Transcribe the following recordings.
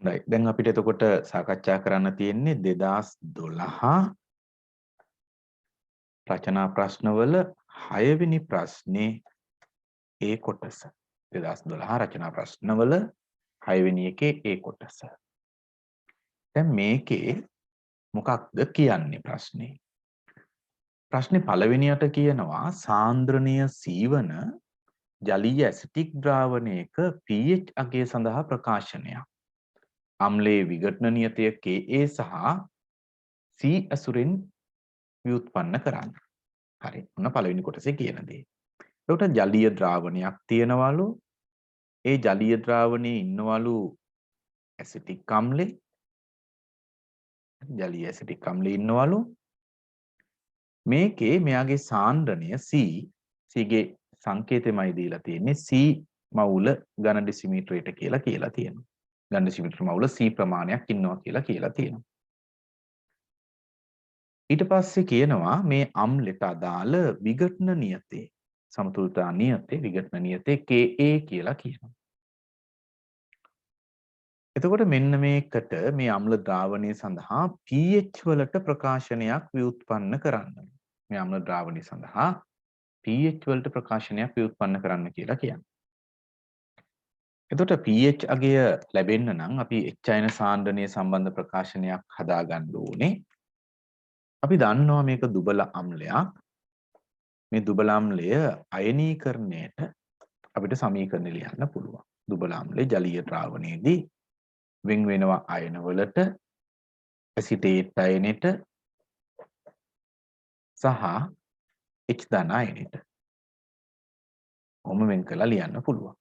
හොඳයි. දැන් අපිට එතකොට සාකච්ඡා කරන්න තියෙන්නේ 2012 රචනා ප්‍රශ්නවල 6 වෙනි ප්‍රශ්නේ ඒ කොටස. 2012 රචනා ප්‍රශ්නවල 6 වෙනි එකේ ඒ කොටස. දැන් මේකේ මොකක්ද කියන්නේ ප්‍රශ්නේ? ප්‍රශ්නේ පළවෙනියට කියනවා සාන්ද්‍රණීය සීවන ජලීය ඇසිටික් ද්‍රාවණයක pH අගය සඳහා ප්‍රකාශනයක්. අම්ලයේ විඝටන නියතය Ka සහ C ඇසුරින් ව්‍යුත්පන්න කරන්න. හරි. ඔන්න පළවෙනි කොටසේ කියන දේ. එතකොට ජලීය ද්‍රාවණයක් තියෙනවලු. ඒ ජලීය ද්‍රාවණයේ ඉන්නවලු ඇසිටික් අම්ලේ. ජලීය ඇසිටික් අම්ලේ ඉන්නවලු. මේකේ මෙයාගේ සාන්ද්‍රණය C ගේ සංකේතෙමයි දීලා තියෙන්නේ C මවුල ඝන ඩෙසිමීටරයට කියලා තියෙනවා. ඝන ඩෙසිමීටර මවුල C ප්‍රමාණයක් ඉන්නවා කියලා තියෙනවා. ඊට පස්සේ කියනවා මේ අම්ලෙට අදාළ විඝටන නියතේ සමතුලිතතා නියතේ විඝටන නියතේ Ka කියලා කියනවා. එතකොට මෙන්න මේකට මේ අම්ල ද්‍රාවණය සඳහා pH වලට ප්‍රකාශනයක් ව්‍යුත්පන්න කරන්න. මේ අම්ල ද්‍රාවණය සඳහා pH වලට ප්‍රකාශනයක් ව්‍යුත්පන්න කරන්න කියලා කියන්නේ. එතකොට pH අගය ලැබෙන්න නම් අපි එච්චයින සාන්ද්‍රණය සම්බන්ධ ප්‍රකාශනයක් හදාගන්න ඕනේ. අපි දන්නවා මේක දුබල අම්ලයක්. මේ දුබල අම්ලය අයනීකරණයට අපිට සමීකරණ ලියන්න පුළුවන්. දුබල අම්ලය ජලීය ද්‍රාවණයේදී වෙන් වෙනවා අයන වලට ඇසිටේට් අයනෙට සහ H ධන අයනෙට. ඔහොම වෙන් කරලා ලියන්න පුළුවන්.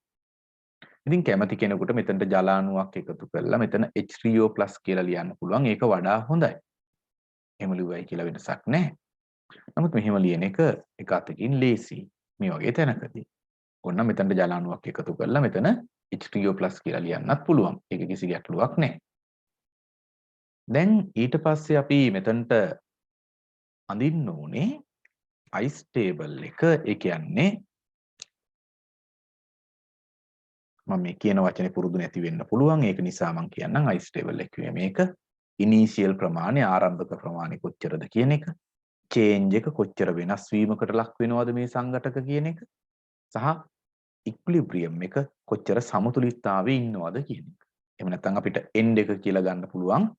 ඉතින් කැමති කෙනෙකුට මෙතනට ජලාණුවක් එකතු කරලා මෙතන H3O+ කියලා ලියන්න පුළුවන්. ඒක වඩා හොඳයි. එහෙම ලිව්වයි කියලා වෙනසක් නැහැ. නමුත් මෙහෙම ලියන එක එක අතකින් ලේසි. මේ වගේ තැනකදී. ඔන්න මෙතනට ජලාණුවක් එකතු කරලා මෙතන H3O+ කියලා ලියන්නත් පුළුවන්. ඒක කිසි ගැටලුවක් නැහැ. දැන් ඊට පස්සේ අපි මෙතනට අඳින්න ඕනේ ice table එක. ඒ කියන්නේ මම මේ කියන වචනේ පුරුදු නැති වෙන්න පුළුවන්. ඒක නිසා මම කියන්නම් ice table එකේ මේක ඉනිෂියල් ප්‍රමාණය ආරම්භක ප්‍රමාණය කොච්චරද කියන එක. change එක කොච්චර වෙනස් වීමකට ලක් වෙනවද මේ සංඝටක කියන එක. සහ ඉක්විලිබ්‍රියම් එක කොච්චර සමතුලිතතාවයේ ඉන්නවද කියන එක. එහෙම නැත්නම් අපිට end එක කියලා ගන්න පුළුවන්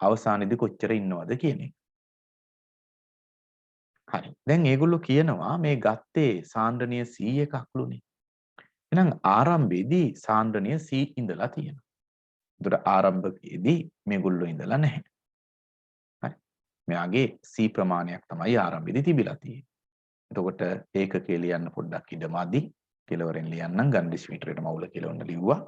අවසානයේදී කොච්චර ඉන්නවද කියන එක. හරි. දැන් මේගොල්ලෝ කියනවා මේ ගත්තේ සාන්ද්‍රණීය C එකක්ලුනේ. එහෙනම් ආරම්භයේදී සාන්ද්‍රණීය C ඉඳලා තියෙනවා. ඒතර ආරම්භකයේදී මේගොල්ලෝ ඉඳලා නැහැ. හරි. මෙයාගේ C ප්‍රමාණයක් තමයි ආරම්භයේදී තිබිලා තියෙන්නේ. එතකොට ඒකකේ ලියන්න පොඩ්ඩක් ඉඩමදි. කෙලවරෙන් ලියන්නම් ඝන ඩෙසිමීටරයට මවුල කියලා ඔන්න ලිව්වා.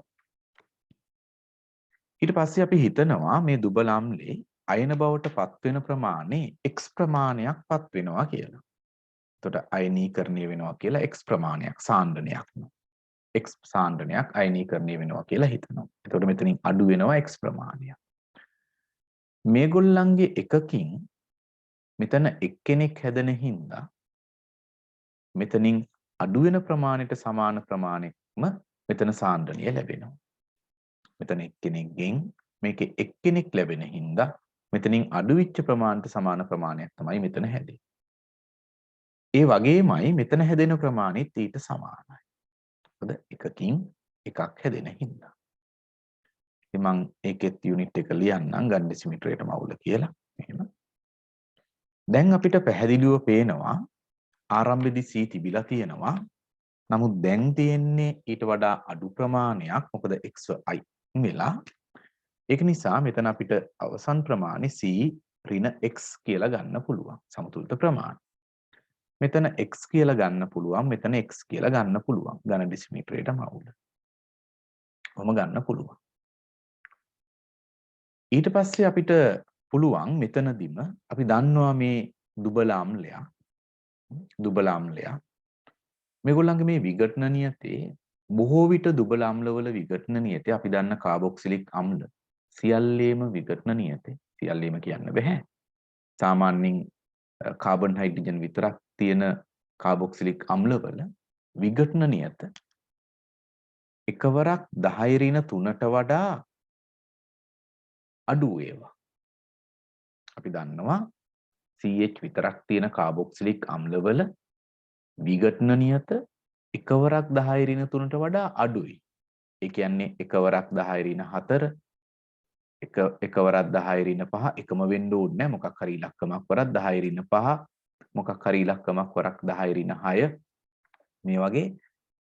ඊට පස්සේ අපි හිතනවා මේ දුබල අම්ලේ අයන බවට පත් වෙන ප්‍රමාණය x ප්‍රමාණයක් පත් වෙනවා කියලා. එතකොට අයනීකරණය වෙනවා කියලා x ප්‍රමාණයක් සාන්ද්‍රණයක්. x සාන්ද්‍රණයක් අයනීකරණය වෙනවා කියලා හිතනවා. එතකොට මෙතනින් අඩු වෙනවා x ප්‍රමාණයක්. මේගොල්ලන්ගේ එකකින් මෙතන එක්කෙනෙක් හැදෙන හින්දා මෙතනින් අඩු වෙන ප්‍රමාණයට සමාන ප්‍රමාණයක්ම මෙතන සාන්ද්‍රණිය ලැබෙනවා. මෙතන එක්කෙනෙක්ගෙන් මේකේ එක්කෙනෙක් ලැබෙන හින්දා මෙතනින් අඩු වෙච්ච ප්‍රමාණයට සමාන ප්‍රමාණයක් තමයි මෙතන හැදෙන්නේ. ඒ වගේමයි මෙතන හැදෙන ප්‍රමාණෙත් ඊට සමානයි. මොකද එකකින් එකක් හැදෙන හින්දා. ඉතින් මම ඒකෙත් යුනිට් එක ලියන්නම් ඝන ඩෙසිමීටරයට මවුල කියලා. මෙහෙම. දැන් අපිට පැහැදිලිව පේනවා ආරම්භයේදී C තිබිලා තියෙනවා. නමුත් දැන් තියෙන්නේ ඊට වඩා අඩු ප්‍රමාණයක්. මොකද x අයින් වෙලා. ඒක නිසා මෙතන අපිට අවසන් ප්‍රමාණය C ඍණ x කියලා ගන්න පුළුවන්. සමතුලිත ප්‍රමාණය. මෙතන x කියලා ගන්න පුළුවන්. මෙතන x කියලා ගන්න පුළුවන්. ඝන ඩෙසිමීටරයට මවුල. කොහොම ගන්න පුළුවන්. ඊට පස්සේ අපිට පුළුවන් මෙතනදිම අපි දන්නවා මේ දුබල අම්ලයක් මේගොල්ලන්ගේ මේ විඝටන නියතේ බොහෝ විට දුබල අම්ලවල විඝටන නියතේ අපි දන්න කාබොක්සිලික් අම්ල සියල්ලේම විඝටන නියතේ සියල්ලේම කියන්න බෑ සාමාන්‍යයෙන් කාබන් හයිඩ්‍රජන් විතරක් තියෙන කාබොක්සිලික් අම්ලවල විඝටන නියත එකවරක් 10 ඍණ 3ට වඩා අඩු ඒවා. අපි දන්නවා CH විතරක් තියෙන කාබොක්සිලික් අම්ලවල විඝටන නියත එකවරක් 10 ඍණ 3ට වඩා අඩුයි. ඒ කියන්නේ එකවරක් 10 ඍණ 4 එකවරක් 10 ඍණ 5 එකම වෙන්න ඕනේ නැහැ. මොකක් හරි ඉලක්කමක් වරක් 10 ඍණ 5 මොකක් හරි ඉලක්කමක් වරක් 10 ඍණ 6 මේ වගේ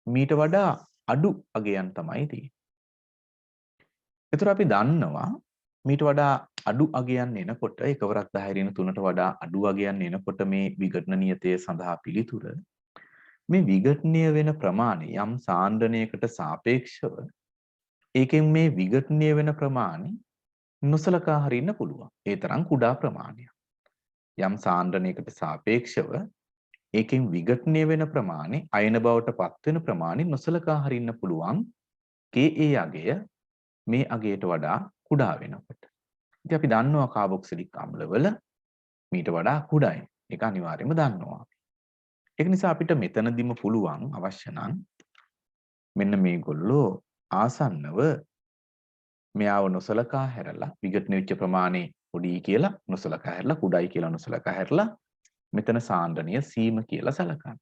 මීට වඩා අඩු අගයන් තමයි තියෙන්නේ. ඒතර අපි දන්නවා මීට වඩා අඩු අගයන් එනකොට එකවරක් 10 ඍණ 3ට වඩා අඩු අගයන් එනකොට මේ විඝටන නියතය සඳහා පිළිතුර මේ විඝටනය වෙන ප්‍රමාණය යම් සාන්ද්‍රණයකට සාපේක්ෂව ඒකෙන් මේ විඝටනය වෙන ප්‍රමාණය නොසලකා හරින්න පුළුවන්. ඒ තරම් කුඩා ප්‍රමාණයක්. යම් සාන්ද්‍රණයකට සාපේක්ෂව ඒකෙන් විඝටනය වෙන ප්‍රමාණය අයන බවට පත් වෙන ප්‍රමාණය නොසලකා හරින්න පුළුවන්. Ka අගය මේ අගයට වඩා කුඩා වෙනකොට. ඉතින් අපි දන්නවා කාබොක්සිලික් අම්ලවල මීට වඩා කුඩායි. ඒක අනිවාර්යයෙන්ම දන්නවා. ඒක නිසා අපිට මෙතනදිම පුළුවන් අවශ්‍ය නම් මෙන්න මේගොල්ලෝ ආසන්නව මෙයාව නොසලකා හැරලා විඝටන වෙච්ච ප්‍රමාණය පොඩි කියලා නොසලකා හැරලා කුඩායි කියලා නොසලකා හැරලා මෙතන සාන්ද්‍රණය සීම කියලා සලකන්න.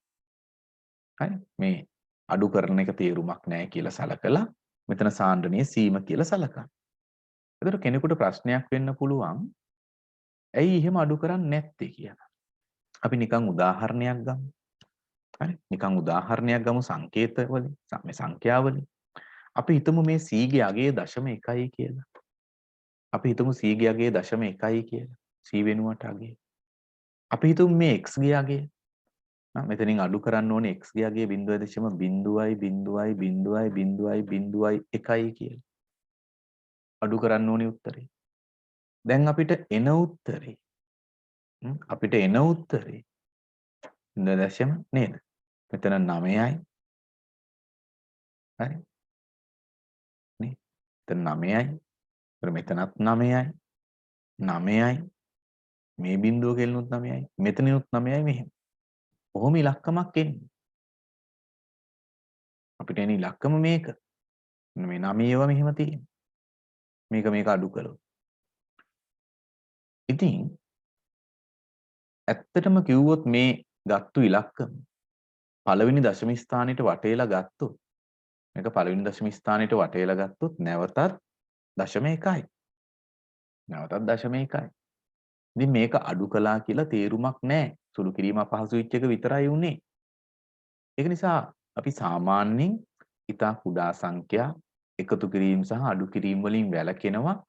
හරි මේ අඩු කරන එක තේරුමක් නැහැ කියලා සලකලා මෙතන සාන්ද්‍රණය සීම කියලා සලකන්න. එතකොට කෙනෙකුට ප්‍රශ්නයක් වෙන්න පුළුවන් ඇයි එහෙම අඩු කරන්නේ නැත්තේ කියලා. අපි නිකන් උදාහරණයක් ගමු. හරි නිකන් උදාහරණයක් ගමු සංකේතවලින් මේ සංඛ්‍යාවලින්. අපි හිතමු මේ c ගේ අගය 0.1 කියලා. අපි හිතමු c ගේ අගය 0.1 කියලා. c වෙනුවට අගය. අපි හිතමු මේ x ගේ අගය. මෙතනින් අඩු කරන්න ඕනේ x ගේ අගය 0.0.0.0.1 කියලා. අඩු කරන්න ඕනේ උත්තරේ. දැන් අපිට එන උත්තරේ දශම නේද? මෙතන 9යි. හරි. නේ? මෙතන 9යි. මෙතනත් 9යි. 9යි. මේ බිඳුව කෙලනුත් 9යි. මෙතනිනුත් 9යි මෙහෙම. කොහොම ඉලක්කමක් එන්නේ? අපිට එන ඉලක්කම මේක. මේ 9 ඒවා මෙහෙම තියෙනවා. මේක අඩු කළොත්. ඉතින් ඇත්තටම කිව්වොත් මේ ගත්තු ඉලක්කම පළවෙනි දශම ස්ථානෙට වටේලා ගත්තොත් මේක පළවෙනි දශම ස්ථානෙට වටේලා ගත්තොත් නැවතත් දශම 1යි. නැවතත් දශම 1යි. ඉතින් මේක අඩු කළා කියලා තේරුමක් නැහැ. සුළු කිරීම අපහසු වෙච්ච එක විතරයි උනේ. ඒක නිසා අපි සාමාන්‍යයෙන් ඉතා කුඩා සංඛ්‍යා එකතු කිරීම සහ අඩු කිරීම වලින් වැළකෙනවා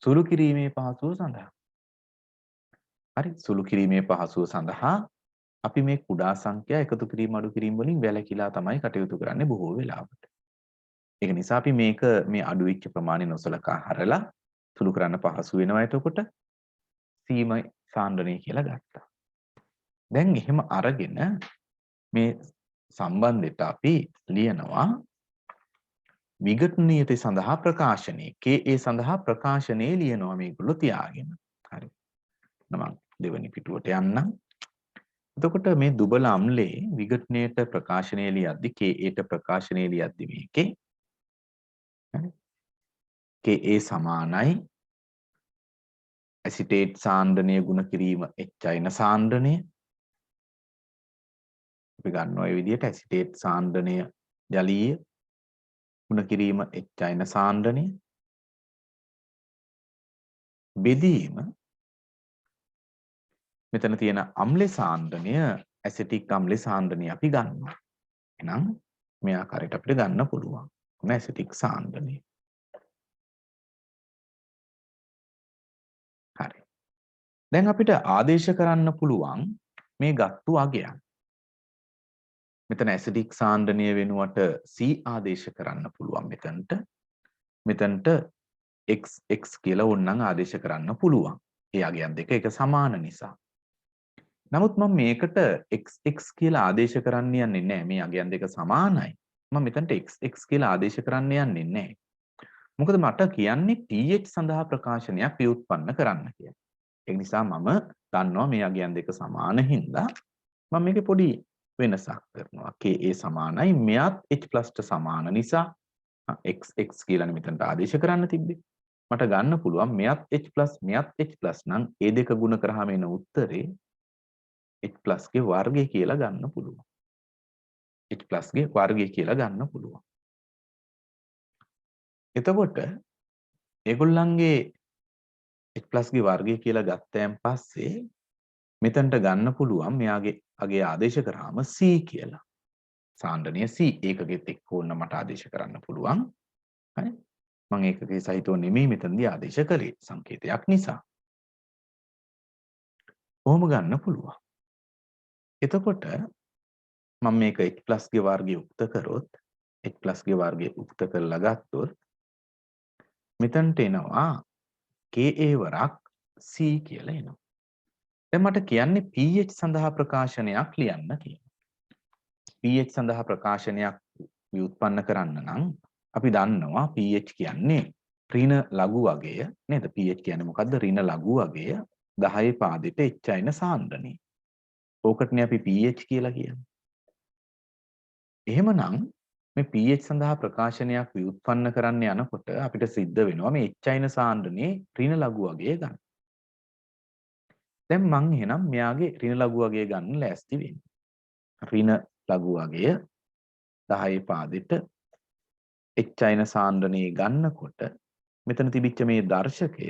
සුළු කිරීමේ පහසුව සඳහා. හරි සුළු කිරීමේ පහසුව සඳහා අපි මේ කුඩා සංඛ්‍යා එකතු කිරීම අඩු කිරීම වලින් වැළකීලා තමයි කටයුතු කරන්නේ බොහෝ වෙලාවට. ඒක නිසා අපි මේක මේ අඩු වෙච්ච ප්‍රමාණය නොසලකා හරලා සුළු කරන්න පහසු වෙනවා. එතකොට සීම සාන්ද්‍රණය කියලා ගත්තා. දැන් එහෙම අරගෙන මේ සම්බන්ධයට අපි ලියනවා විඝටනීයත සඳහා ප්‍රකාශනයේ Ka සඳහා ප්‍රකාශනයේ ලියනවා මේගොල්ලෝ තියාගෙන. හරි. මම දෙවෙනි පිටුවට යන්නම්. එතකොට මේ දුබල අම්ලයේ විඝටනයට ප්‍රකාශනයේ ලියද්දි Kaට ප්‍රකාශනයේ ලියද්දි මේකේ හරි Ka සමානයි ඇසිටේට් සාන්ද්‍රණය ගුණ කිරීම එච්චයින සාන්ද්‍රණය. අපි ගන්නවා ඒ විදිහට ඇසිටේට් සාන්ද්‍රණය ජලීය ගුණ කිරීම එච්චයින සාන්ද්‍රණය බෙදීම මෙතන තියෙන අම්ල සාන්ද්‍රණය ඇසිටික් අම්ල සාන්ද්‍රණය අපි ගන්නවා. එහෙනම් මේ ආකාරයට අපිට ගන්න පුළුවන්. ඇසිටික් සාන්ද්‍රණය. හරි. දැන් අපිට ආදේශ කරන්න පුළුවන් මේ ගත්තු අගයන්. මෙතන ඇසිටික් සාන්ද්‍රණය වෙනුවට C ආදේශ කරන්න පුළුවන් මෙතනට. මෙතනට x කියලා ඕනනම් ආදේශ කරන්න පුළුවන්. ඒ අගයන් දෙක එක සමාන නිසා. නමුත් මම මේකට xx කියලා ආදේශ කරන්න යන්නේ නැහැ. මේ අගයන් දෙක සමානයි. මම මෙතනට xx කියලා ආදේශ කරන්න යන්නේ නැහැ. මොකද මට කියන්නේ th සඳහා ප්‍රකාශනයක් ව්‍යුත්පන්න කරන්න කියලා. ඒ නිසා මම දන්නවා මේ අගයන් දෙක සමාන හින්දා මම මේකේ පොඩි වෙනසක් කරනවා. Ka සමානයි මෙයත් h+ ට සමාන නිසා xx කියලානේ මෙතනට ආදේශ කරන්න තිබ්බේ. මට ගන්න පුළුවන් මෙයත් h+ මෙයත් h+ නම් ඒ දෙක ගුණ කරාම එන උත්තරේ h+ ගේ වර්ගය කියලා ගන්න පුළුවන්. h+ ගේ වර්ගය කියලා ගන්න පුළුවන්. එතකොට ඒගොල්ලන්ගේ h+ ගේ වර්ගය කියලා ගත්තයන් පස්සේ මෙතනට ගන්න පුළුවන් මෙයාගේ අගේ ආදේශ කරාම c කියලා. සාන්ද්‍රණය c ඒකගෙත් එක්ක ඕන මට ආදේශ කරන්න පුළුවන්. හරි. මම ඒකගේ සහිතව නෙමෙයි මෙතනදී ආදේශ කළේ සංකේතයක් නිසා. කොහොම ගන්න පුළුවන්. එතකොට මම මේක h+ ගේ වර්ගය උක්ත කරොත් h+ ගේ වර්ගය උක්ත කරලා ගත්තොත් මෙතනට එනවා ka වරක් c කියලා එනවා. දැන් මට කියන්නේ pH සඳහා ප්‍රකාශනයක් ලියන්න කියලා. pH සඳහා ප්‍රකාශනයක් ව්‍යුත්පන්න කරන්න නම් අපි දන්නවා pH කියන්නේ ඍණ ලඝු අගය නේද? pH කියන්නේ මොකද්ද? ඍණ ලඝු අගය 10 පාදෙට H අයන සාන්ද්‍රණය. ඕකටනේ අපි pH කියලා කියන්නේ. එහෙමනම් මේ pH සඳහා ප්‍රකාශනයක් ව්‍යුත්පන්න කරන්න යනකොට අපිට සිද්ධ වෙනවා මේ H අයන සාන්ද්‍රණයේ ඍණ ලඝු අගය ගන්න. දැන් මං එහෙනම් මෙයාගේ ඍණ ලඝු අගය ගන්න ලෑස්ති වෙන්නේ. ඍණ ලඝු අගය 10 පාදෙට H අයන සාන්ද්‍රණයේ ගන්නකොට මෙතන තිබිච්ච මේ දර්ශකය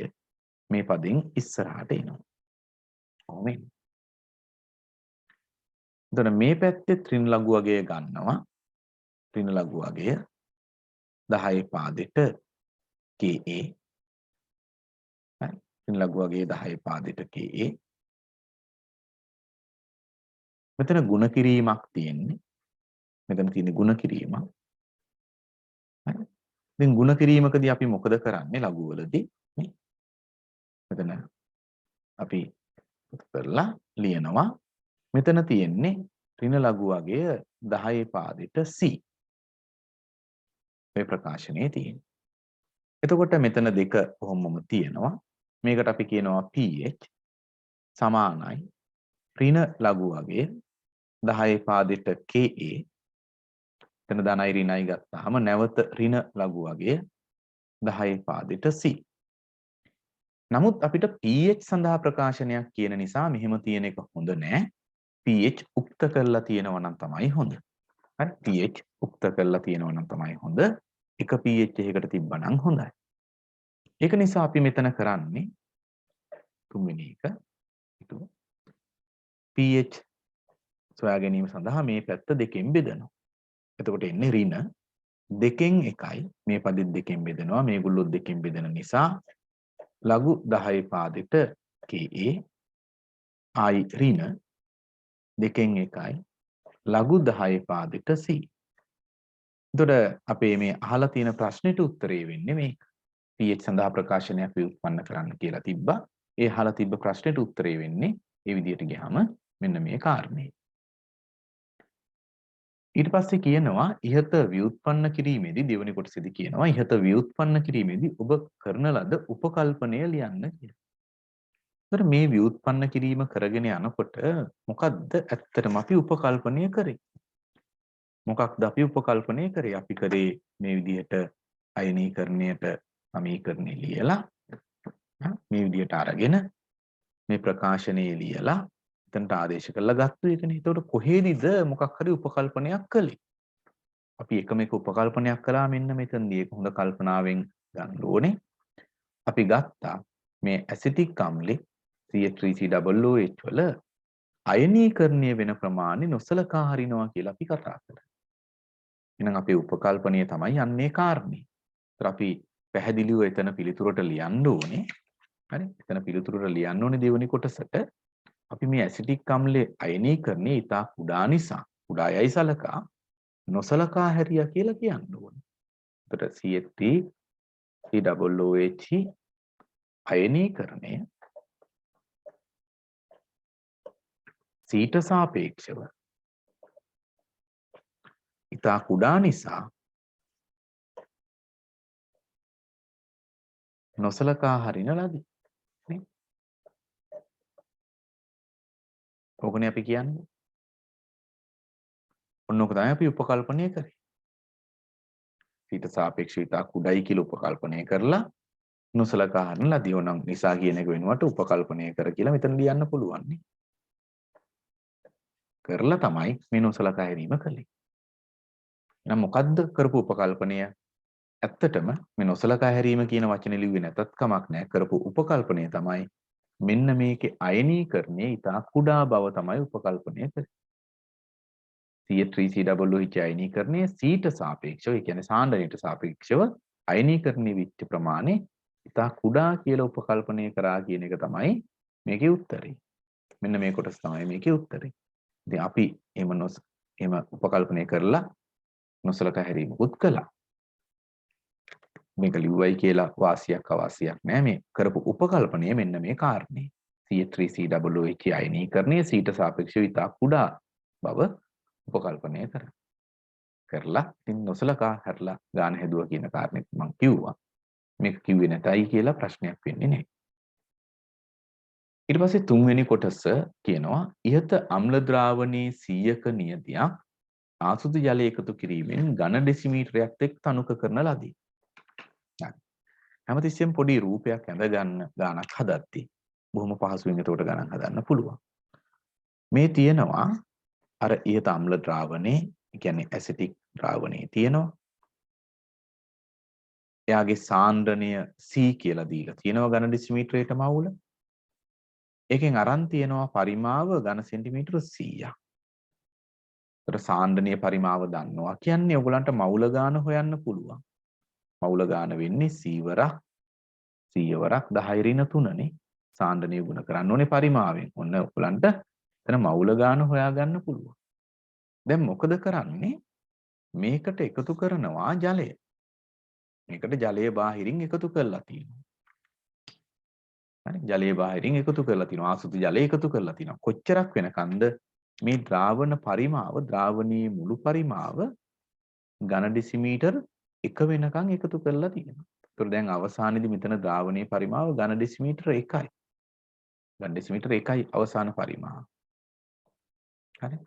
මේ පදෙන් ඉස්සරහට එනවා. කොහොම එන්නේ? එතන මේ පැත්තේ ඍණ ලඝු අගය ගන්නවා. ඍණ ලඝු අගය 10 පාදෙට Ka. හරි. ඍණ ලඝු අගය 10 පාදෙට Ka. මෙතන ಗುಣ කිරීමක් තියෙන්නේ. මෙතන තියෙන ಗುಣ කිරීමක්. හරි. දැන් ಗುಣ කිරීමකදී අපි මොකද කරන්නේ ලඝු වලදී? නේ? මෙතන අපි කරලා ලියනවා. මෙතන තියෙන්නේ ඍණ ලඝු අගය 10 පාදෙට C. මේ ප්‍රකාශනයේ තියෙන්නේ. එතකොට මෙතන දෙක කොහොමම තියෙනවා. මේකට අපි කියනවා pH සමානයි ඍණ ලඝු අගය 10 පාදෙට Ka. එතන ධනයි ඍණයි ගත්තාම නැවත ඍණ ලඝු අගය 10 පාදෙට C. නමුත් අපිට pH සඳහා ප්‍රකාශනයක් කියන නිසා මෙහෙම තියෙන එක හොඳ නෑ. pH උක්ත කරලා තියෙනවා නම් තමයි හොඳ. හරි. pH උක්ත කරලා තියෙනවා නම් තමයි හොඳ. එක pH එකකට තිබ්බනම් හොඳයි. ඒක නිසා අපි මෙතන කරන්නේ තුන්වෙනි එක pH සොයා ගැනීම සඳහා මේ පැත්ත දෙකෙන් බෙදනවා. එතකොට එන්නේ ඍණ දෙකෙන් එකයි මේ පදෙත් දෙකෙන් බෙදනවා මේගොල්ලෝ දෙකෙන් බෙදෙන නිසා ලඝු 10 පාදෙට Ka ආයි ඍණ දෙකෙන් එකයි ලඝු 10 පාදෙට C. එතකොට අපේ මේ අහලා තියෙන ප්‍රශ්නෙට උත්තරේ වෙන්නේ මේක. pH සඳහා ප්‍රකාශනයක් ව්‍යුත්පන්න කරන්න කියලා තිබ්බා. ඒ අහලා තිබ්බ ප්‍රශ්නෙට උත්තරේ වෙන්නේ ඒ විදිහට ගියාම මෙන්න මේ කාරණේ. ඊට පස්සේ කියනවා ඉහත ව්‍යුත්පන්න කිරීමේදී දෙවෙනි කොටසේදී කියනවා ඉහත ව්‍යුත්පන්න කිරීමේදී ඔබ කරන ලද උපකල්පනය ලියන්න කියලා. ඒතර මේ ව්‍යුත්පන්න කිරීම කරගෙන යනකොට මොකද්ද ඇත්තටම අපි උපකල්පනය කරේ? මොකක්ද අපි උපකල්පනය කරේ? අපි කරේ මේ විදිහට අයනීකරණයට සමීකරණය ලියලා මේ විදිහට අරගෙන මේ ප්‍රකාශනයේ ලියලා එතනට ආදේශ කරලා ගත්ත එකනේ. ඒතකොට කොහේදීද මොකක් හරි උපකල්පනයක් කළේ? අපි එකම එක උපකල්පනයක් කළා මෙන්න මෙතනදී. ඒක හොඳ කල්පනාවෙන් ගන්න ඕනේ. අපි ගත්තා මේ ඇසිටික් අම්ලේ CH3COOH වල අයනීකරණය වෙන ප්‍රමාණය නොසලකා හරිනවා කියලා අපි කතා කරා. එහෙනම් අපේ උපකල්පනය තමයි යන්නේ කාරණේ. ඒතර අපි පැහැදිලිව එතන පිළිතුරට ලියන්න ඕනේ. හරි? එතන පිළිතුරට ලියන්න ඕනේ දෙවෙනි කොටසට. අපි මේ ඇසිටික් අම්ලයේ අයනීකරණය ඉතා කුඩා නිසා කුඩා යයි සලකා නොසලකා හැරියා කියලා කියන්න ඕනේ. එතකොට CH3COOH අයනීකරණය සීට සාපේක්ෂව ඉතා කුඩා නිසා නොසලකා හරින ලදී. නේ? ඕකනේ අපි කියන්නේ. ඔන්නෝක තමයි අපි උපකල්පනය කරේ. ඊට සාපේක්ෂව ඉතා කුඩයි කියලා උපකල්පනය කරලා නොසලකා හරින ලදී. ඕනම් නිසා කියන එක වෙනුවට උපකල්පනය කර කියලා මෙතන ලියන්න පුළුවන් නේ. කරලා තමයි මේ නොසලකා හැරීම කළේ. එහෙනම් මොකද්ද කරපු උපකල්පනය? ඇත්තටම මේ නොසලකා හැරීම කියන වචනේ ලිව්වේ නැතත් කමක් නැහැ. කරපු උපකල්පනය තමයි මෙන්න මේකේ අයනීකරණයේ ඉතා කුඩා බව තමයි උපකල්පනය කරේ. C3COOH අයනීකරණයේ C ට සාපේක්ෂව, ඒ කියන්නේ සාන්ද්‍රණයට සාපේක්ෂව අයනීකරණයේ විච්ච ප්‍රමාණය ඉතා කුඩා කියලා උපකල්පනය කරා කියන එක තමයි මේකේ උත්තරේ. මෙන්න මේ කොටස තමයි මේකේ උත්තරේ. ඉතින් අපි එහෙම උපකල්පනය කරලා නොසලකා හැරීමකුත් කළා. මේක ලිව්වයි කියලා වාසියක් අවාසියක් නෑ. මේ කරපු උපකල්පනය මෙන්න මේ කාරණේ. C3COOH අයනීකරණය C ට සාපේක්ෂව ඉතා කුඩා බව උපකල්පනය කරලා ඉතින් නොසලකා හැරලා ගාන හැදුවා කියන කාරණේත් මම කිව්වා. මේක කිව්වේ නැතයි කියලා ප්‍රශ්නයක් වෙන්නේ නැහැ. ඊට පස්සේ තුන්වෙනි කොටස කියනවා ඉහත අම්ල ද්‍රාවණයේ 100ක නියතියක් ආසුතු ජලය එකතු කිරීමෙන් ඝන ඩෙසිමීටරයක් එක් තනුක කරන ලදී. හැමතිස්සෙම පොඩි රූපයක් ඇඳ ගන්න ගානක් හදද්දී බොහොම පහසුවෙන් ඒකට ගණන් හදන්න පුළුවන්. මේ තියෙනවා අර ඉහත අම්ල ද්‍රාවණේ, ඒ කියන්නේ ඇසිටික් ද්‍රාවණේ තියෙනවා. එයාගේ සාන්ද්‍රණය C කියලා දීලා තියෙනවා ඝන ඩෙසිමීටරයකට මවුල. ඒකෙන් අරන් තියෙනවා පරිමාව ඝන සෙන්ටිමීටර 100ක්. ඒතර සාන්ද්‍රණීය පරිමාව දන්නවා කියන්නේ ඔයගලන්ට මවුල ගාන හොයන්න පුළුවන්. මවුල ගාන වෙන්නේ C වරක් 100 වරක් 10 ඍණ 3නේ. සාන්ද්‍රණීය ගුණ කරන්න ඕනේ පරිමාවෙන්. ඔන්න ඔයගලන්ට එතන මවුල ගාන හොයාගන්න පුළුවන්. දැන් මොකද කරන්නේ? මේකට එකතු කරනවා ජලය. මේකට ජලය බාහිරින් එකතු කරලා තියෙනවා. හරි ජලය බාහිරින් එකතු කරලා තියෙනවා. ආසුතු ජලය එකතු කරලා තියෙනවා. කොච්චරක් වෙනකන්ද මේ ද්‍රාවණ පරිමාව ද්‍රාවණයේ මුළු පරිමාව ඝන ඩෙසිමීටර් 1 වෙනකන් එකතු කරලා තියෙනවා. ඒතර දැන් අවසානයේදී මෙතන ද්‍රාවණයේ පරිමාව ඝන ඩෙසිමීටර් 1යි. ඝන ඩෙසිමීටර් 1යි අවසාන පරිමාව. හරි.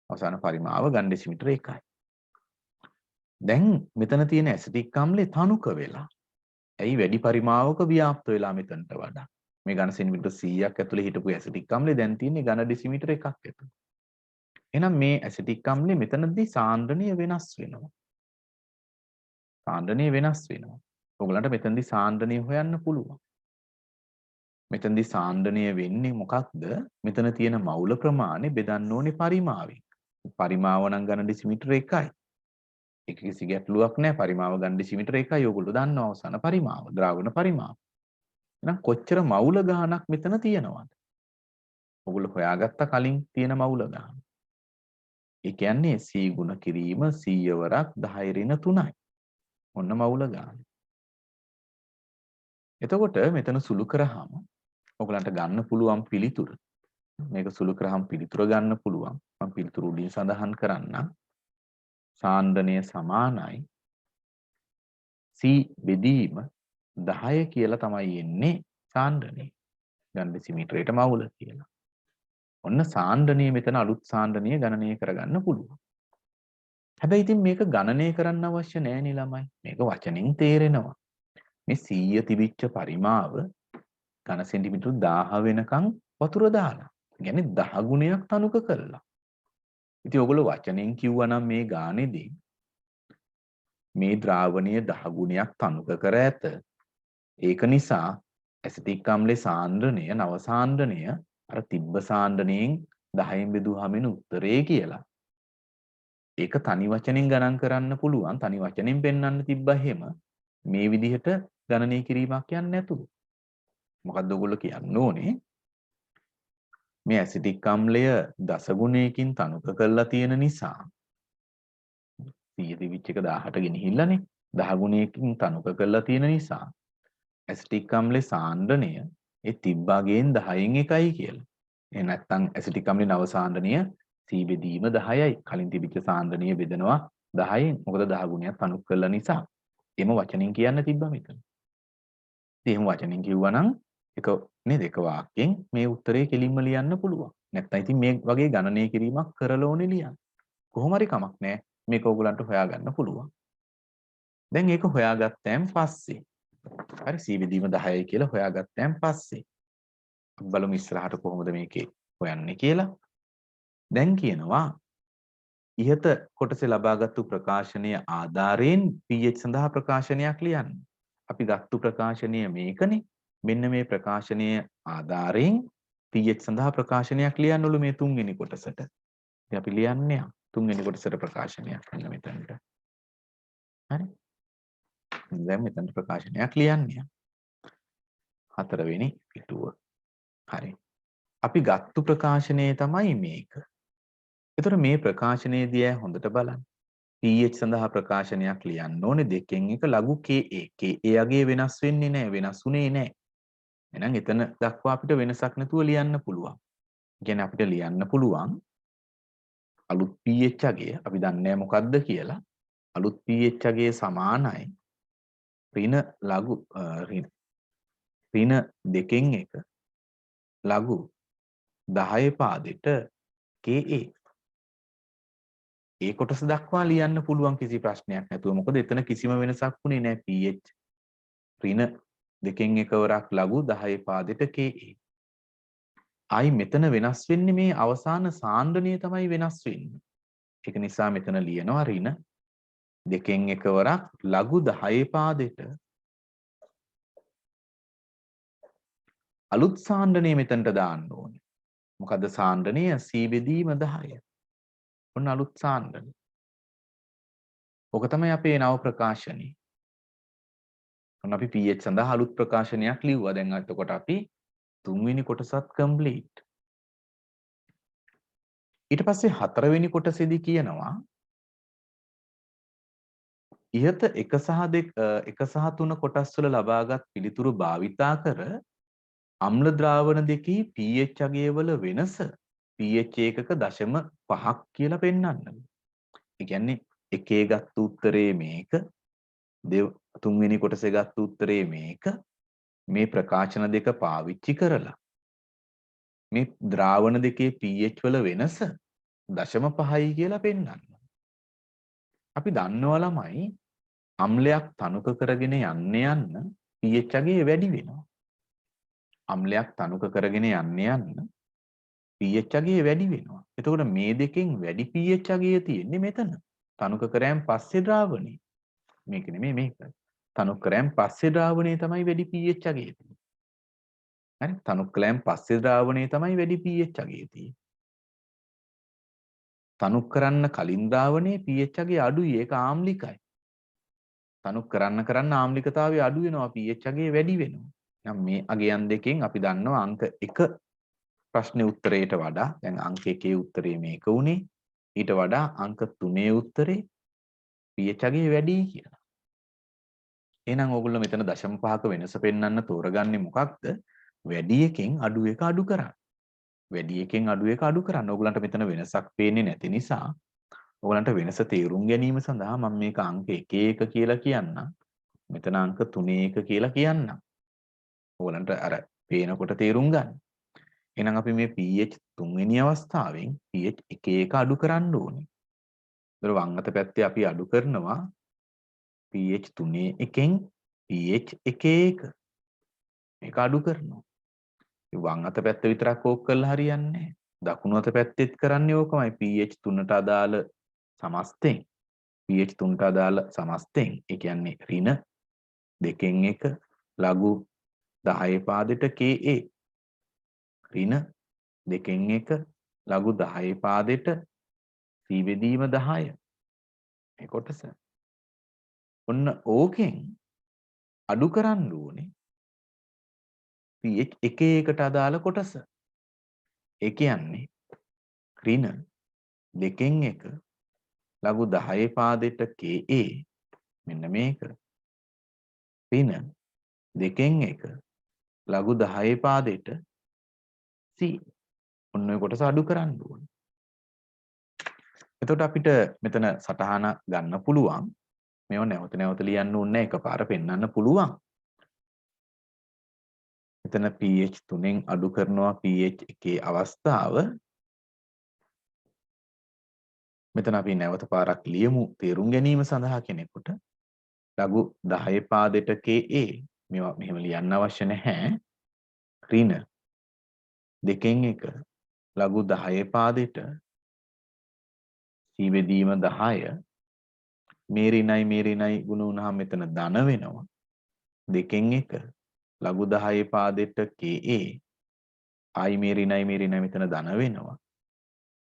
අවසාන පරිමාව ඝන ඩෙසිමීටර් 1යි. දැන් මෙතන තියෙන ඇසිටික් අම්ලේ තනුක වෙලා. ඇයි වැඩි පරිමාවක ව්‍යාප්ත වෙලා මෙතනට වඩා. මේ ඝන සෙන්ටිමීටර් 100ක් ඇතුලේ හිටපු ඇසිටික් අම්ලේ දැන් තියෙන්නේ ඝන ඩෙසිමීටර් 1ක් ඇතුලේ. එහෙනම් මේ ඇසිටික් අම්ලේ මෙතනදී සාන්ද්‍රණය වෙනස් වෙනවා. සාන්ද්‍රණය වෙනස් වෙනවා. ඔයගලන්ට මෙතනදී සාන්ද්‍රණය හොයන්න පුළුවන්. මෙතනදී සාන්ද්‍රණය වෙන්නේ මොකක්ද? මෙතන තියෙන මවුල ප්‍රමාණය බෙදන්න ඕනේ පරිමාවෙන්. පරිමාව නම් ඝන ඩෙසිමීටර් 1යි. ඒක කිසි ගැටලුවක් නැහැ. පරිමාව ඝන ඩෙසිමීටර් 1යි. ඔයගොල්ලෝ දන්නවා අවසාන පරිමාව, ද්‍රාවණ පරිමාව. එහෙනම් කොච්චර මවුල ගානක් මෙතන තියෙනවද? ඔයගොල්ලෝ හොයාගත්ත කලින් තියෙන මවුල ගාන. ඒ කියන්නේ C ගුණ කිරීම 100 වරක් 10 ඍණ 3යි. ඔන්න මවුල ගාන. එතකොට මෙතන සුළු කරාම ඔයගලන්ට ගන්න පුළුවන් පිළිතුර. මේක සුළු කරාම පිළිතුර ගන්න පුළුවන්. මම පිළිතුර උඩින් සඳහන් කරන්නම්. සාන්ද්‍රණය සමානයි C බෙදීම 10 කියලා තමයි එන්නේ සාන්ද්‍රණය. ඝන ඩෙසිමීටරයට මවුල කියලා. ඔන්න සාන්ද්‍රණය මෙතන අලුත් සාන්ද්‍රණය ගණනය කරගන්න පුළුවන්. හැබැයි ඉතින් මේක ගණනය කරන්න අවශ්‍ය නැහැ නේ ළමයි. මේක වචනෙන් තේරෙනවා. මේ 100 තිබිච්ච පරිමාව ඝන සෙන්ටිමීටර 1000 වෙනකන් වතුර දාලා. ඒ කියන්නේ 10 ගුණයක් තනුක කළා. ඉතින් ඔයගොල්ලෝ වචනෙන් කිව්වනම් මේ ගානේදී මේ ද්‍රාවණය 10 ගුණයක් තනුක කර ඇත. ඒක නිසා ඇසිටික් අම්ලේ සාන්ද්‍රණය නව සාන්ද්‍රණය අර තිබ්බ සාන්ද්‍රණයෙන් 10න් බෙදුවාම එන උත්තරේ කියලා. ඒක තනි වචනෙන් ගණන් කරන්න පුළුවන්. තනි වචනෙන් පෙන්වන්න තිබ්බා එහෙම මේ විදිහට ගණනය කිරීමක් යන්නේ නැතුව. මොකද්ද ඔයගොල්ලෝ කියන්න ඕනේ? මේ ඇසිටික් අම්ලය දස ගුණයකින් තනුක කරලා තියෙන නිසා 100 තිබිච්ච එක 18 ගෙනහිල්ලානේ 10 ගුණයකින් තනුක කරලා තියෙන නිසා ඇසිටික් අම්ලේ සාන්ද්‍රණය ඒ තිබ්බාගෙන් 10න් එකයි කියලා. එහෙනම් නැත්තම් ඇසිටික් අම්ලේ නව සාන්ද්‍රණය C බෙදීම 10යි. කලින් තිබිච්ච සාන්ද්‍රණය බෙදනවා 10න්. මොකද 10 ගුණයක් තනුක කළා නිසා. එහෙම වචනෙන් කියන්න තිබ්බා මෙතන. ඉතින් එහෙම වචනෙන් කිව්වනම් එක නේද එක වාක්‍යයෙන් මේ උත්තරේ කෙලින්ම ලියන්න පුළුවන්. නැත්නම් ඉතින් මේ වගේ ගණනය කිරීමක් කරලා ඕනේ ලියන්න. කොහොම හරි කමක් නැහැ. මේක ඕගලන්ට හොයාගන්න පුළුවන්. දැන් ඒක හොයාගත්තයින් පස්සේ හරි C බෙදීම 10යි කියලා හොයාගත්තයන් පස්සේ අපි බලමු ඉස්සරහට කොහොමද මේකේ හොයන්නේ කියලා. දැන් කියනවා ඉහත කොටසේ ලබාගත්තු ප්‍රකාශනයේ ආධාරයෙන් pH සඳහා ප්‍රකාශනයක් ලියන්න. අපි ගත්තු ප්‍රකාශනය මේකනේ. මෙන්න මේ ප්‍රකාශනයේ ආධාරයෙන් pH සඳහා ප්‍රකාශනයක් ලියන්නලු මේ තුන්වෙනි කොටසට. ඉතින් අපි ලියන්නේ තුන්වෙනි කොටසට ප්‍රකාශනයක් මෙන්න මෙතනට. හරි. දැන් මෙතනට ප්‍රකාශනයක් ලියන්නේ. හතරවෙනි පිටුව. හරි. අපි ගත්තු ප්‍රකාශනය තමයි මේක. ඒතර මේ ප්‍රකාශනයේදී හොඳට බලන්න. pH සඳහා ප්‍රකාශනයක් ලියන්න ඕනේ දෙකෙන් එක ලඝු Ka. Ka යගේ වෙනස් වෙන්නේ නැහැ. වෙනස්ුනේ නැහැ. එහෙනම් එතන දක්වා අපිට වෙනසක් නැතුව ලියන්න පුළුවන්. කියන්නේ අපිට ලියන්න පුළුවන් අලුත් pH අගය අපි දන්නේ මොකක්ද කියලා. අලුත් pH අගය සමානයි ඍණ දෙකෙන් එක ලඝු 10 පාදෙට Ka. ඒ කොටස දක්වා ලියන්න පුළුවන් කිසි ප්‍රශ්නයක් නැතුව. මොකද එතන කිසිම වෙනසක් වුණේ නැහැ. pH ඍණ දෙකෙන් එකවරක් ලඝු 10 පාදෙට Ka. ආයි මෙතන වෙනස් වෙන්නේ මේ අවසාන සාන්ද්‍රණය තමයි වෙනස් වෙන්නේ. ඒක නිසා මෙතන ලියනවා ඍණ දෙකෙන් එකවරක් ලඝු 10 පාදෙට අලුත් සාන්ද්‍රණය මෙතනට දාන්න ඕනේ. මොකද සාන්ද්‍රණය C බෙදීම 10. ඔන්න අලුත් සාන්ද්‍රණය. ඔක තමයි අපේ නව ප්‍රකාශනය. ඔන්න අපි pH සඳහා අලුත් ප්‍රකාශනයක් ලිව්වා. දැන් එතකොට අපි තුන්වෙනි කොටසත් කම්ප්ලීට්. ඊට පස්සේ හතරවෙනි කොටසේදී කියනවා ඉහත 1 සහ 3 කොටස් වල ලබාගත් පිළිතුරු භාවිතා කර අම්ල ද්‍රාවණ දෙකේ pH අගය වල වෙනස pH ඒකක 0.5ක් කියලා පෙන්වන්න. ඒ කියන්නේ එකේ ගත්ත උත්තරේ මේක තුන්වෙනි කොටසේ ගත්ත උත්තරේ මේක මේ ප්‍රකාශන දෙක පාවිච්චි කරලා මේ ද්‍රාවණ දෙකේ pH වල වෙනස 0.5යි කියලා පෙන්වන්න. අපි දන්නවා ළමයි අම්ලයක් තනුක කරගෙන යන්න pH අගය වැඩි වෙනවා. අම්ලයක් තනුක කරගෙන යන්න pH අගය වැඩි වෙනවා. එතකොට මේ දෙකෙන් වැඩි pH අගය තියෙන්නේ මෙතන. තනුක කරයන් පස්සේ ද්‍රාවණේ. මේක නෙමෙයි මේක. තනුක කරයන් පස්සේ ද්‍රාවණේ තමයි වැඩි pH අගය තියෙන්නේ. හරි? තනුක කරයන් පස්සේ ද්‍රාවණේ තමයි වැඩි pH අගය තියෙන්නේ. තනුක් කරන්න කලින් ද්‍රාවණේ pH අගය අඩුයි. ඒක ආම්ලිකයි. තනුක් කරන්න ආම්ලිකතාවය අඩු වෙනවා. pH අගය වැඩි වෙනවා. නම් මේ අගයන් දෙකෙන් අපි දන්නවා අංක 1 ප්‍රශ්නේ උත්තරයට වඩා දැන් අංක 1 උත්තරේ මේක උනේ ඊට වඩා අංක 3 උත්තරේ pH අගය වැඩි කියලා. එහෙනම් ඕගොල්ලෝ මෙතන 0.5ක වෙනස පෙන්වන්න තෝරගන්නේ මොකක්ද? වැඩි එකෙන් අඩු එක අඩු කරන්න. වැඩි එකෙන් අඩු එක අඩු කරන්න. ඕගොල්ලන්ට මෙතන වෙනසක් පේන්නේ නැති නිසා ඕගොල්ලන්ට වෙනස තේරුම් ගැනීම සඳහා මම මේක අංක 1 කියලා කියන්නම්. මෙතන අංක 3 කියලා කියන්නම්. ඕගොල්ලන්ට අර පේනකොට තේරුම් ගන්න. එහෙනම් අපි මේ pH තුන්වෙනි අවස්ථාවෙන් pH 1 අඩු කරන්න ඕනේ. ඒතර වම් අත පැත්තේ අපි අඩු කරනවා pH 3 එකෙන් pH 1 මේක අඩු කරනවා. වම් අත පැත්ත විතරක් ඕක කළා හරියන්නේ නැහැ. දකුණු අත පැත්තෙත් කරන්නේ ඕකමයි pH 3ට අදාළ සමස්තෙන් pH 3ට අදාළ සමස්තෙන් ඒ කියන්නේ ඍණ දෙකෙන් එක ලඝු 10 පාදෙට Ka ඍණ දෙකෙන් එක ලඝු 10 පාදෙට C බෙදීම 10 මේ කොටස. ඔන්න ඕකෙන් අඩු කරන්න ඕනේ pH 1 අදාළ කොටස. ඒ කියන්නේ ඍණ දෙකෙන් එක ලඝු 10 පාදෙට Ka මෙන්න මේක. ඍණ දෙකෙන් එක ලඝු 10 පාදෙට C. ඔන්න ඔය කොටස අඩු කරන්න ඕනේ. එතකොට අපිට මෙතන සටහන ගන්න පුළුවන්. මේව නැවත නැවත ලියන්න ඕනේ නැහැ. එකපාර පෙන්වන්න පුළුවන්. මෙතන pH 3න් අඩු කරනවා pH 1 අවස්ථාව. මෙතන අපි නැවත පාරක් ලියමු තේරුම් ගැනීම සඳහා කෙනෙකුට. ලඝු 10 පාදෙට Ka මේවා මෙහෙම ලියන්න අවශ්‍ය නැහැ. ඍණ දෙකෙන් එක ලඝු 10 පාදෙට සී බෙදීම 10 මේ ඍණයි ගුණ වුණාම මෙතන ධන වෙනවා. දෙකෙන් එක ලඝු 10 පාදෙට KA ආයි මේ ඍණයි මෙතන ධන වෙනවා.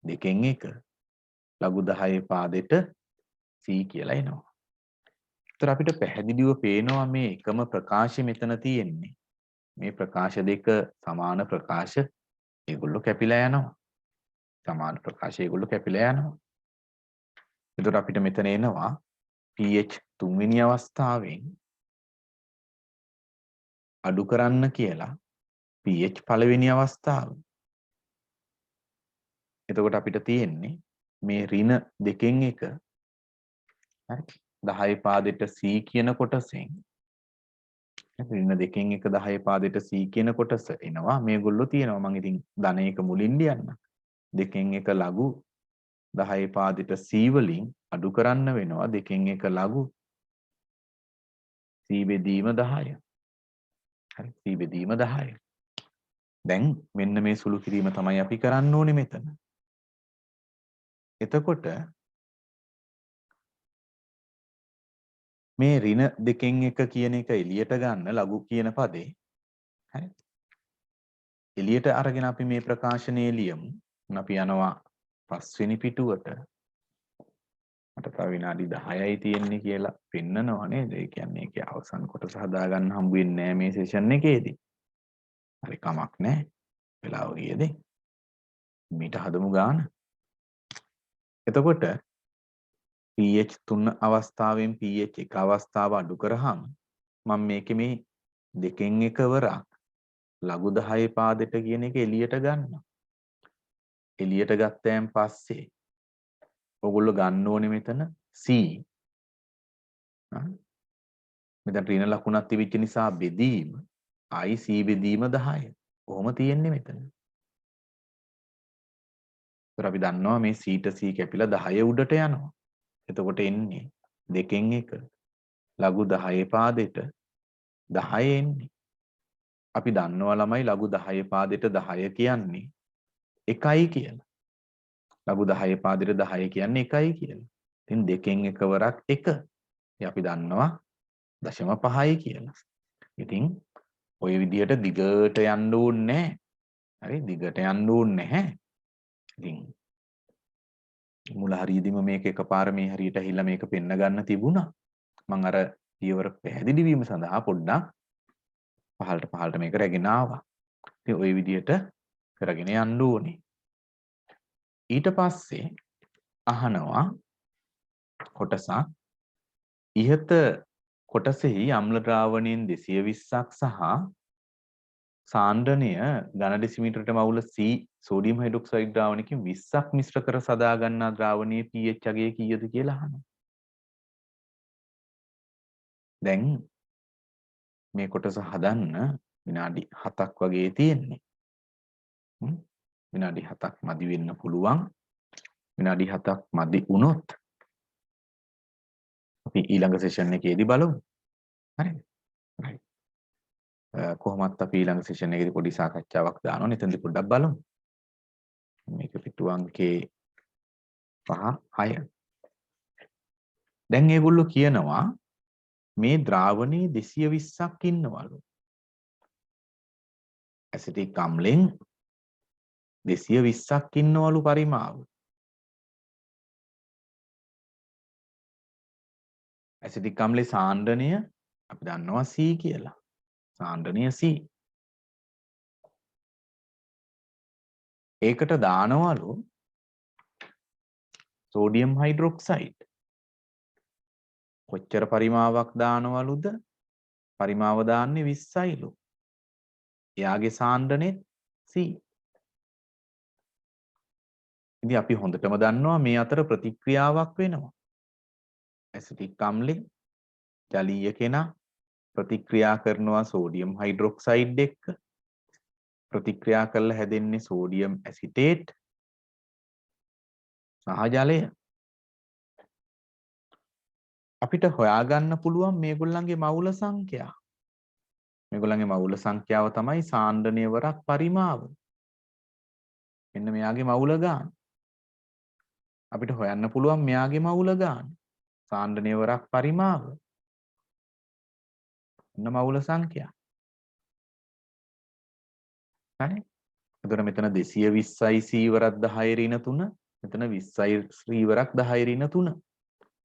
දෙකෙන් එක ලඝු 10 පාදෙට C කියලා එනවා. ඒතර අපිට පැහැදිලිව පේනවා මේ එකම ප්‍රකාශය මෙතන තියෙන්නේ. මේ ප්‍රකාශ දෙක සමාන ප්‍රකාශ ඒගොල්ලෝ කැපිලා යනවා. සමාන ප්‍රකාශ ඒගොල්ලෝ කැපිලා යනවා. ඒතර අපිට මෙතන එනවා pH තුන්වෙනි අවස්ථාවෙන් අඩු කරන්න කියලා pH පළවෙනි අවස්ථාව. එතකොට අපිට තියෙන්නේ මේ ඍණ දෙකෙන් එක හරි 10 පාදෙට C කියන කොටසෙන් ඍණ දෙකෙන් එක 10 පාදෙට C කියන කොටස එනවා. මේගොල්ලෝ තියෙනවා. මම ඉතින් ධන එක මුලින් ලියන්න. දෙකෙන් එක ලඝු 10 පාදෙට C වලින් අඩු කරන්න වෙනවා. දෙකෙන් එක ලඝු C බෙදීම 10. හරි C බෙදීම 10. දැන් මෙන්න මේ සුළු කිරීම තමයි අපි කරන්න ඕනේ මෙතන. එතකොට මේ ඍණ දෙකෙන් එක කියන එක එළියට ගන්න ලඝු කියන පදේ හරි එළියට අරගෙන අපි මේ ප්‍රකාශනයේ ලියමු. අපි යනවා පස්වෙනි පිටුවට. මට තව විනාඩි 10යි තියෙන්නේ කියලා පෙන්නනවා නේද? ඒ කියන්නේ ඒකේ අවසන් කොටස හදාගන්න හම්බ වෙන්නේ නැහැ මේ සෙෂන් එකේදී. හරි කමක් නැහැ. වෙලාව ගියේද? මීට හදමු ගාන. එතකොට pH 3 අවස්ථාවෙන් pH 1 අවස්ථාව අඩු කරාම මම මේකේ මේ දෙකෙන් එකවරක් ලඝු 10 පාදෙට කියන එක එළියට ගන්නවා. එළියට ගත්තයන් පස්සේ ඔයගොල්ලෝ ගන්න ඕනේ මෙතන C. මෙතන ඍණ ලකුණක් තිබිච්ච නිසා බෙදීම I C බෙදීම 10. කොහොම තියෙන්නේ මෙතන. ඒත් අපි දන්නවා මේ C ට C කැපිලා 10 උඩට යනවා. එතකොට එන්නේ දෙකෙන් එක ලඝු 10 පාදෙට 10 එන්නේ. අපි දන්නවා ළමයි ලඝු 10 පාදෙට 10 කියන්නේ 1යි කියලා. ලඝු 10 පාදෙට 10 කියන්නේ 1යි කියලා. ඉතින් දෙකෙන් එකවරක් 1. අපි දන්නවා 0.5යි කියලා. ඉතින් ওই විදිහට දිගට යන්න ඕනේ නැහැ. හරි දිගට යන්න ඕනේ නැහැ. ඉතින් මුල හරියදීම මේක එකපාර මේ හරියට ඇහිලා මේක පෙන්න ගන්න තිබුණා. මම අර පියවර පැහැදිලි වීම සඳහා පොඩ්ඩක් පහළට මේක රැගෙන ආවා. ඉතින් ওই විදිහට කරගෙන යන්න ඕනේ. ඊට පස්සේ අහනවා කොටසක් ඉහත කොටසෙහි අම්ල ද්‍රාවණයෙන් 220ක් සහ සාන්ද්‍රණය ඝන ඩෙසිමීටරයටම අවුල C සෝඩියම් හයිඩ්‍රොක්සයිඩ් ද්‍රාවණයකින් 20ක් මිශ්‍ර කර සදා ගන්නා ද්‍රාවණයේ pH අගය කීයද කියලා අහනවා. දැන් මේ කොටස හදන්න විනාඩි 7ක් වගේ තියෙන්නේ. විනාඩි 7ක් මදි වෙන්න පුළුවන්. විනාඩි 7ක් මදි වුණොත් අපි ඊළඟ සෙෂන් එකේදී බලමු. හරිද? right. කොහොමත් අපි ඊළඟ සෙෂන් එකේදී පොඩි සාකච්ඡාවක් දානවා. එතනදී පොඩ්ඩක් බලමු. මේක පිටු අංකේ 5 6. දැන් මේගොල්ලෝ කියනවා මේ ද්‍රාවණයේ 220ක් ඉන්නවලු. ඇසිටික් අම්ලෙන් 220ක් ඉන්නවලු පරිමාව. ඇසිටික් අම්ලේ සාන්ද්‍රණය අපි දන්නවා C කියලා. සාන්ද්‍රණය C. ඒකට දානවලු සෝඩියම් හයිඩ්‍රොක්සයිඩ්. කොච්චර පරිමාවක් දානවලුද? පරිමාව දාන්නේ 20යිලු. එයාගේ සාන්ද්‍රණෙත් C. ඉතින් අපි හොඳටම දන්නවා මේ අතර ප්‍රතික්‍රියාවක් වෙනවා. ඇසිටික් අම්ලේ ජලීය කෙනා ප්‍රතික්‍රියා කරනවා සෝඩියම් හයිඩ්‍රොක්සයිඩ් එක්ක. ප්‍රතික්‍රියා කරලා හැදෙන්නේ සෝඩියම් ඇසිටේට් සහ ජලය. අපිට හොයාගන්න පුළුවන් මේගොල්ලන්ගේ මවුල සංඛ්‍යා. මේගොල්ලන්ගේ මවුල සංඛ්‍යාව තමයි සාන්ද්‍රණීය වරක් පරිමාව. මෙන්න මෙයාගේ මවුල ගාන. අපිට හොයන්න පුළුවන් මෙයාගේ මවුල ගාන. සාන්ද්‍රණීය වරක් පරිමාව. එන්න මවුල සංඛ්‍යා. හරි. එතකොට මෙතන 220යි සීවරක් 10 ඍණ 3. මෙතන 20යි සීවරක් 10 ඍණ 3.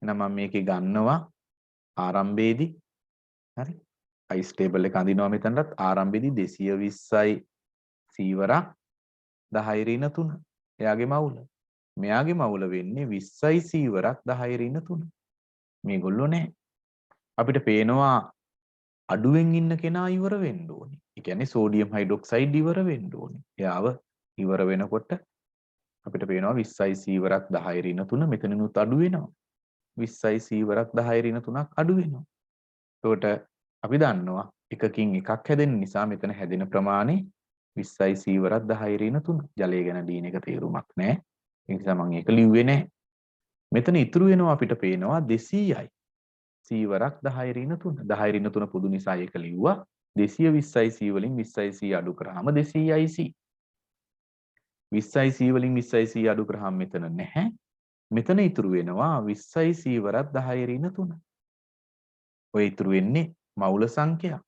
එහෙනම් මම මේකේ ගන්නවා ආරම්භයේදී හරි. අයිස් ටේබල් එක අඳිනවා මෙතනටත් ආරම්භයේදී 220යි සීවරක් 10 ඍණ 3. එයාගේ මවුල. මෙයාගේ මවුල වෙන්නේ 20යි සීවරක් 10 ඍණ 3. මේගොල්ලෝ නැහැ. අපිට පේනවා අඩුවෙන් ඉන්න කෙනා ඉවර වෙන්න ඕනේ. ඒ කියන්නේ සෝඩියම් හයිඩ්‍රොක්සයිඩ් ඉවර වෙන්න ඕනේ. එයාව ඉවර වෙනකොට අපිට පේනවා 20යි සීවරක් 10 ඍණ 3 මෙතනිනුත් අඩු වෙනවා. 20යි සීවරක් 10 ඍණ 3ක් අඩු වෙනවා. එතකොට අපි දන්නවා එකකින් එකක් හැදෙන නිසා මෙතන හැදෙන ප්‍රමාණය 20යි සීවරක් 10 ඍණ 3. ජලය ගැන ලියන එක තේරුමක් නැහැ. ඒ නිසා මම ඒක ලිව්වේ නැහැ. මෙතන ඉතුරු වෙනවා අපිට පේනවා 200යි. සීවරක් 10 ඍණ 3. 10 ඍණ 3 පොදු නිසා ඒක ලිව්වා. 220යි සී වලින් 20යි සී අඩු කරාම 200යි සී. 20යි සී වලින් 20යි සී අඩු කරාම මෙතන නැහැ. මෙතන ඉතුරු වෙනවා 20යි සීවරක් 10 ඍණ 3. ඔය ඉතුරු වෙන්නේ මවුල සංඛ්‍යා.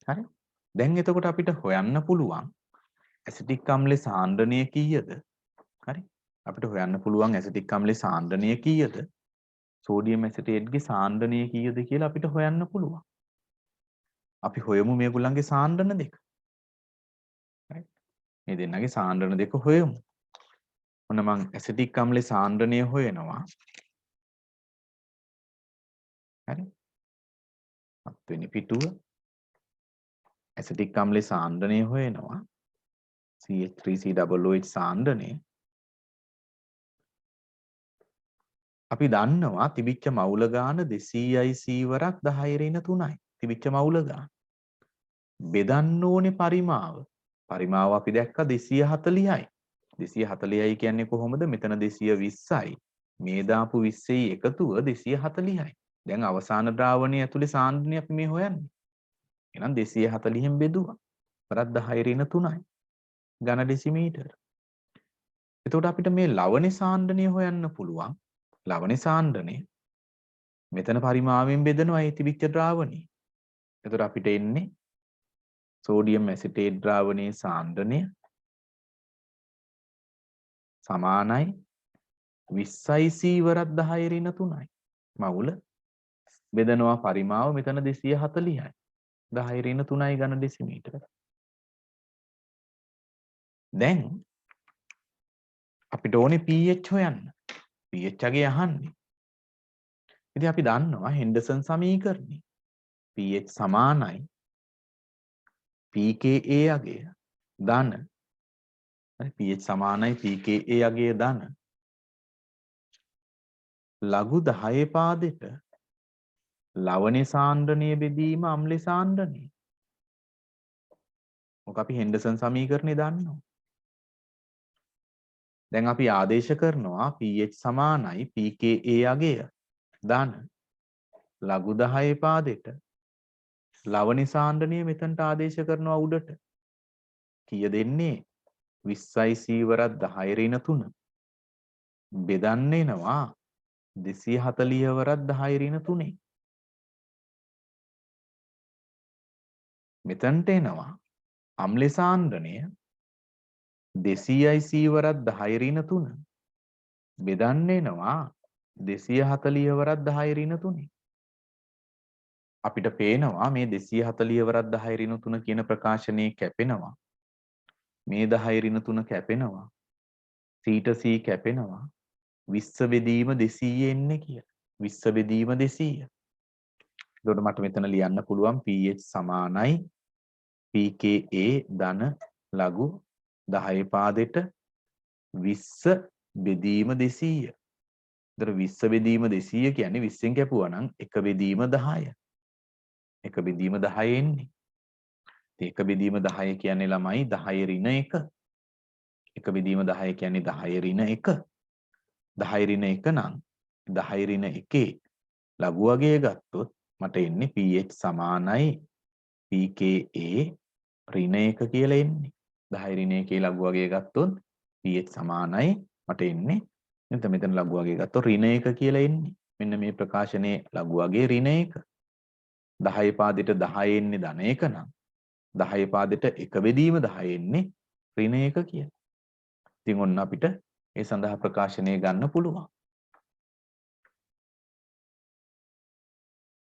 හරි. දැන් එතකොට අපිට හොයන්න පුළුවන් ඇසිටික් අම්ලේ සාන්ද්‍රණය කීයද? හරි. අපිට හොයන්න පුළුවන් ඇසිටික් අම්ලේ සාන්ද්‍රණය කීයද? සෝඩියම් ඇසිටේට්ගේ සාන්ද්‍රණය කීයද කියලා අපිට හොයන්න පුළුවන්. අපි හොයමු මේගොල්ලන්ගේ සාන්ද්‍රණ දෙක. හරි. මේ දෙන්නගේ සාන්ද්‍රණ දෙක හොයමු. ඔන්න මං ඇසිටික් අම්ලේ සාන්ද්‍රණය හොයනවා. හරි. 7 වෙනි පිටුව ඇසිටික් අම්ලේ සාන්ද්‍රණය හොයනවා. CH3COOH සාන්ද්‍රණය. අපි දන්නවා තිබිච්ච මවුල ගාන 200යි සීවරක් 10 ඍණ 3යි. තිබිච්ච මවුල ගාන. බෙදන්න ඕනේ පරිමාව. පරිමාව අපි දැක්ක 240යි. 240යි කියන්නේ කොහොමද? මෙතන 220යි. මේ දාපු 20යි එකතුව 240යි. දැන් අවසාන ද්‍රාවණය ඇතුලේ සාන්ද්‍රණය අපි මේ හොයන්නේ. එහෙනම් 240න් බෙදුවා. වරක් 10 ඍණ 3යි. ඝන ඩෙසිමීටර. එතකොට අපිට මේ ලවණේ සාන්ද්‍රණය හොයන්න පුළුවන්. ලවණේ සාන්ද්‍රණය මෙතන පරිමාවෙන් බෙදනවා ඒ තිබිච්ච ද්‍රාවණය. එතකොට අපිට එන්නේ සෝඩියම් ඇසිටේට් ද්‍රාවණයේ සාන්ද්‍රණය සමානයි 20යි සීවරක් 10 ඍණ 3යි. මවුල බෙදනවා පරිමාව මෙතන 240යි. 10 ඍණ 3යි ඝන ඩෙසිමීටර. දැන් අපිට ඕනේ pH හොයන්න. pH අගය අහන්නේ. ඉතින් අපි දන්නවා හෙන්ඩර්සන් සමීකරණය. pH සමානයි pKa අගය ධන. හරි pH සමානයි pKa අගය ධන. ලඝු 10 පාදෙට ලවණේ සාන්ද්‍රණය බෙදීම අම්ලේ සාන්ද්‍රණය. මොක අපි හෙන්ඩර්සන් සමීකරණය දන්නවා. දැන් අපි ආදේශ කරනවා pH සමානයි pKa අගය ධන ලඝු 10 පාදෙට ලවණේ සාන්ද්‍රණය මෙතනට ආදේශ කරනවා උඩට. කීය දෙන්නේ 20යි සීවරක් 10 ඍණ 3 බෙදන්න එනවා 240 වරක් 10 ඍණ 3. මෙතනට එනවා අම්ලේ සාන්ද්‍රණය 200යි සීවරක් 10 ඍණ 3 බෙදන්න එනවා 240 වරක් 10 ඍණ 3. අපිට පේනවා මේ 240 වරක් 10 ඍණ 3 කියන ප්‍රකාශනයේ කැපෙනවා. මේ 10 ඍණ 3 කැපෙනවා. සීට සී කැපෙනවා. 20 බෙදීම 200 එන්නේ කියලා. 20 බෙදීම 200. එතකොට මට මෙතන ලියන්න පුළුවන් pH සමානයි pKa ධන ලඝු 10 පාදෙට 20 බෙදීම 200. එතකොට 20 බෙදීම 200 කියන්නේ 20න් කැපුවා නම් 1 බෙදීම 10. 1 බෙදීම 10 එන්නේ. ඉතින් 1 බෙදීම 10 කියන්නේ ළමයි 10 ඍණ 1. 1 බෙදීම 10 කියන්නේ 10 ඍණ 1. 10 ඍණ 1 නම් 10 ඍණ 1 ලඝු අගය ගත්තොත් මට එන්නේ pH සමානයි pKa ඍණ 1 කියලා එන්නේ. 10 ඍණ 1 ලඝු වර්ගය ගත්තොත් pH සමානයි මට එන්නේ. මෙතන ලඝු වර්ගය ගත්තොත් ඍණ 1 කියලා එන්නේ. මෙන්න මේ ප්‍රකාශනයේ ලඝු වර්ගයේ ඍණ 1. 10 පාදෙට 10 එන්නේ ධන 1 නම් 10 පාදෙට 1 බෙදීම 10 එන්නේ ඍණ 1 කියලා. ඉතින් ඔන්න අපිට ඒ සඳහා ප්‍රකාශනය ගන්න පුළුවන්.